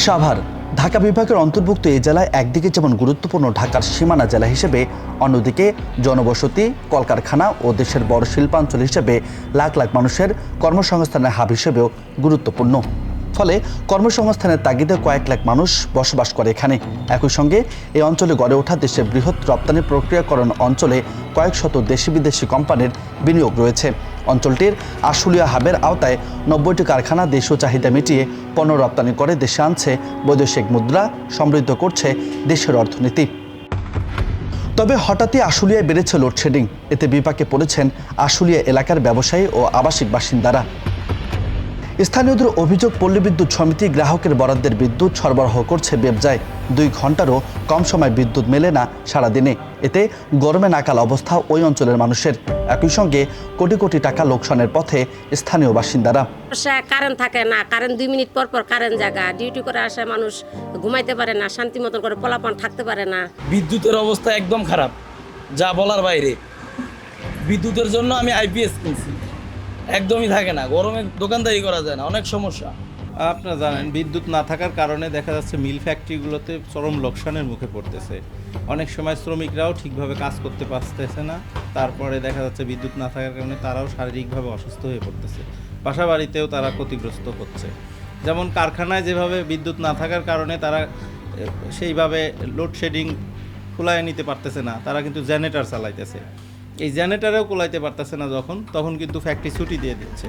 সাভার ঢাকা বিভাগের অন্তর্ভুক্ত এই জেলায় একদিকে যেমন গুরুত্বপূর্ণ ঢাকার সীমানা জেলা হিসেবে, অন্যদিকে জনবসতি, কলকারখানা ও দেশের বড় শিল্পাঞ্চল হিসেবে লাখ লাখ মানুষের কর্মসংস্থানের হাব হিসেবেও গুরুত্বপূর্ণ। ফলে কর্মসংস্থানের তাগিদে কয়েক লাখ মানুষ বসবাস করে এখানে। একই সঙ্গে এই অঞ্চলে গড়ে ওঠা দেশের বৃহৎ রপ্তানি প্রক্রিয়াকরণ অঞ্চলে কয়েক শত দেশি বিদেশি কোম্পানির বিনিয়োগ রয়েছে। অঞ্চলটির আশুলিয়া হাবের আওতায় ৯০টি কারখানা দেশীয় চাহিদা মিটিয়ে পণ্য রপ্তানি করে দেশে আনছে বৈদেশিক মুদ্রা, সমৃদ্ধ করছে দেশের অর্থনীতি। তবে হঠাৎই আশুলিয়ায় বেড়েছে লোডশেডিং। এতে বিপাকে পড়েছেন আশুলিয়া এলাকার ব্যবসায়ী ও আবাসিক বাসিন্দারা। স্থানীয়দের অভিযোগ, পল্লী বিদ্যুৎ সমিতি গ্রাহকের বরাদ্দের বিদ্যুৎ সরবরাহ করছে বেবজায়। ২ ঘন্টারও কম সময় বিদ্যুৎ মেলে না সারাদিনে। এতে গরমে নাকাল অবস্থা ওই অঞ্চলের মানুষের। একই সঙ্গে কোটি কোটি টাকা লোকসানের পথে স্থানীয় বাসিন্দারা। কারেন্ট থাকে না, কারেন্ট 2 মিনিট পর পর কারেন্ট জায়গা, ডিউটি করে আসে মানুষ ঘুমাইতে পারে না, শান্তি মতন করে পোলাপান থাকতে পারে না। বিদ্যুতের অবস্থা একদম খারাপ, যা বলার বাইরে। বিদ্যুতের জন্য আমি আইপিএস কিনছি, একদমই থাকে না, গরমে দোকানদারি করা যায় না, অনেক সমস্যা। আপনারা জানেন, বিদ্যুৎ না থাকার কারণে দেখা যাচ্ছে মিল ফ্যাক্টরিগুলোতে চরম লোকসানের মুখে পড়তেছে। অনেক সময় শ্রমিকরাও ঠিকভাবে কাজ করতে পারতেছে না। তারপরে দেখা যাচ্ছে বিদ্যুৎ না থাকার কারণে তারাও শারীরিকভাবে অসুস্থ হয়ে পড়তেছে, বাসা বাড়িতেও তারা ক্ষতিগ্রস্ত হচ্ছে। যেমন কারখানায় যেভাবে বিদ্যুৎ না থাকার কারণে তারা সেইভাবে লোডশেডিং কুলায় নিতে পারতেছে না, তারা কিন্তু জেনারেটর চালাইতেছে। এই জেনারেটারেও কুলাইতে পারতেছে না তখন কিন্তু ফ্যাক্টরি ছুটি দিয়ে দিচ্ছে।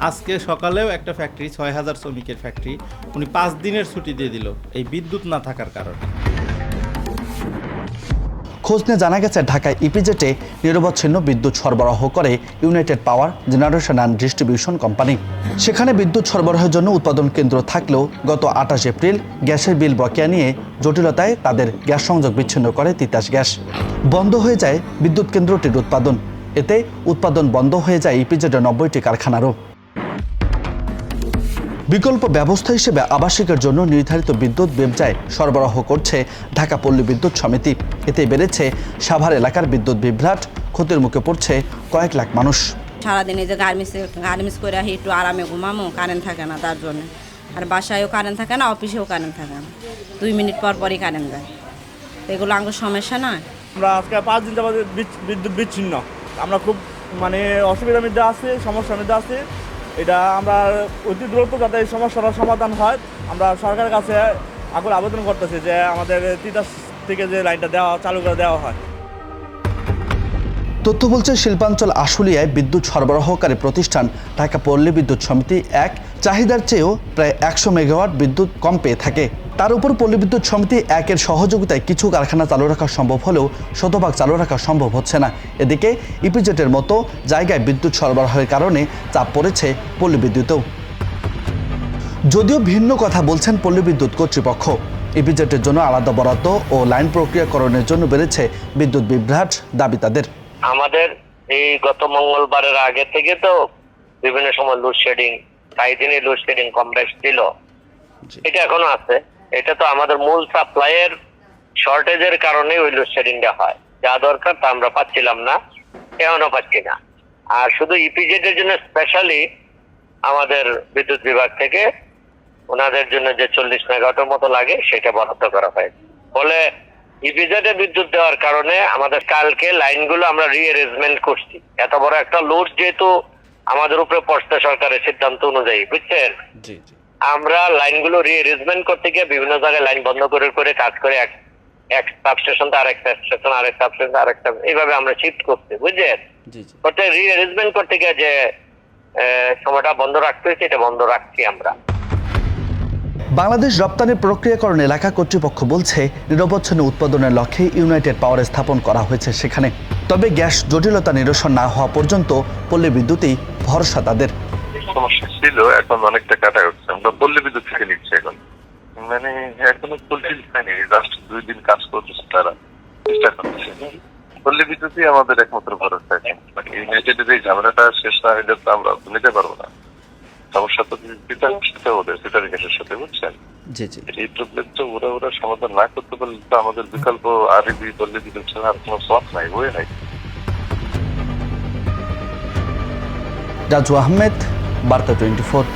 আজকে সকালেও একটা ফ্যাক্টরি, ৬,০০০ শ্রমিকের ফ্যাক্টরি, উনি ৫ দিনের ছুটি দিয়ে দিল এই বিদ্যুৎ না থাকার কারণে। খোঁজ নিয়ে জানা গেছে, ঢাকায় ইপিজেডে নিরবচ্ছিন্ন বিদ্যুৎ সরবরাহ করে United power generation and distribution company. সেখানে বিদ্যুৎ সরবরাহের জন্য উৎপাদন কেন্দ্র থাকলেও গত ২৮ এপ্রিল গ্যাসের বিল বকেয়া নিয়ে জটিলতায় তাদের গ্যাস সংযোগ বিচ্ছিন্ন করে তিতাস গ্যাস। বন্ধ হয়ে যায় বিদ্যুৎ কেন্দ্রটির উৎপাদন। এতে উৎপাদন বন্ধ হয়ে যায় ইপিজেডের ৯০টি কারখানারও। বিকল্প ব্যবস্থা হিসেবে আবাসিকের জন্য নির্ধারিত বিদ্যুৎ বেবজায় সরবরাহ করছে ঢাকা পল্লী বিদ্যুৎ সমিতি। এতে বেড়েছে সাভার এলাকার বিদ্যুৎ বিভ্রাট, ক্ষতির মুখে পড়ছে কয়েক লাখ মানুষ। সারাদিনে যে গার্মেন্টস করে আসি, একটু আরামে ঘুমামো, কারেন্ট থাকে না তার জন্য। আর বাসায়ও কারেন্ট থাকে না, অফিসেও কারেন্ট থাকে না, 2 মিনিট পর পরই কারেন্ট যায়। এগুলো আমার সমস্যা না। আমরা আজকে 5 দিন যাবত বিদ্যুৎ বিচ্ছিন্ন, আমরা খুব অসুবিধার মধ্যে আছি, সমস্যার মধ্যে আছি। এটা আমরা অতি দ্রুত যাতে এই সমস্যাটার সমাধান হয়, আমরা সরকারের কাছে আকুল আবেদন করতেছি যে আমাদের তিতাস থেকে যে লাইনটা চালু করে দেওয়া হয়। তথ্য বলছে, শিল্পাঞ্চল আশুলিয়ায় বিদ্যুৎ সরবরাহকারী প্রতিষ্ঠান ঢাকা পল্লী বিদ্যুৎ সমিতি চাহিদার চেয়েও প্রায় ১০০ মেগাওয়াট বিদ্যুৎ কম পেয়ে থাকে। তার উপর পল্লী বিদ্যুৎ সমিতি এর সহযোগিতায় কিছু কারখানা চালু রাখা সম্ভব হলেও শতভাগ চালু রাখা সম্ভব হচ্ছে না। এদিকে ইপিজেডের মতো জায়গায় বিদ্যুৎ সরবরাহের কারণে চাপ পড়েছে পল্লী বিদ্যুতেও। যদিও ভিন্ন কথা বলছেন পল্লী বিদ্যুৎ কর্তৃপক্ষ। ইপিজেডের জন্য আলাদা বরাদ্দ ও লাইন প্রক্রিয়াকরণের জন্য বেড়েছে বিদ্যুৎ বিভ্রাট দাবি তাদের। আমাদের এই গত মঙ্গলবারের আগে থেকে তো বিভিন্ন সময় লোডশেডিং, 4 দিনই লোডশেডিং কম বেশ ছিল, এটা এখনো আছে। এটা তো আমাদের মূল সাপ্লাইয়ের শর্টেজের কারণে ওই লোডশেডিংটা হয়। যা দরকার তা আমরা পাচ্ছিলাম না, এখনো পাচ্ছি না। আর শুধু ইপিজেড এর জন্য স্পেশালি আমাদের বিদ্যুৎ বিভাগ থেকে ওনাদের জন্য যে 40 মেগাওয়াটের মতো লাগে সেটা বরাদ্দ করা হয়। ফলে ইপিজেডে বিদ্যুৎ দেওয়ার কারণে আমাদের কালকে লাইনগুলো আমরা রিঅ্যারেঞ্জমেন্ট করছি। এত বড় একটা লোড যেহেতু আমাদের উপরে পড়ছে সরকারের সিদ্ধান্ত অনুযায়ী, বুঝছেন, আমরা লাইনগুলো রিঅ্যারেঞ্জমেন্ট করতে গিয়ে বিভিন্ন জায়গায় লাইন বন্ধ করে কাজ করে এক সাবস্টেশন তো আরেকটা স্টেশন, আরেক সাবস্টেশন আরেকটা, এইভাবে আমরা শিফট করছি, বুঝছেন। করতে রিঅ্যারেঞ্জমেন্ট করতে গিয়ে যে সময়টা বন্ধ রাখতে হয়েছে, এটা বন্ধ রাখছি আমরা। বাংলাদেশ রপ্তানি প্রক্রিয়াকরণ এলাকা কর্তৃপক্ষ বলছে, নিরবচ্ছিন্ন উৎপাদনের লক্ষ্যে ইউনাইটেড পাওয়ার স্থাপন করা হয়েছে সেখানে। তবে গ্যাস জটিলতা নিরসন না হওয়া পর্যন্ত পল্লী বিদ্যুতেই ভরসা তাদের। সমস্যা ছিল, এখন অনেকটা কাটা উঠছে। আমরা পল্লী বিদ্যুৎ থেকে নিচ্ছি এখন, এখনো ফুলফিল হয়নি, জাস্ট 2 দিন কাজ করতেছে, তারা চেষ্টা করতেছে। পল্লী বিদ্যুৎই আমাদের একমাত্র ভরসা। ইউনাইটেডের এই ঝামেলাটা শেষ না হলে তো আমরা নিতে পারবো না। সমস্যা তো তিতাসের সাথে, ওদের তিতাস গ্যাসের সাথে, বুঝছেন। এই প্রবলেম তো ওরা সমাধান না করতে পারলে তো আমাদের বিকল্প আরবি পল্লী বিদ্যুৎ ছাড়া আর কোনো পথ নাই, বই নাই। রাজু আহমেদ, বার্তা 24।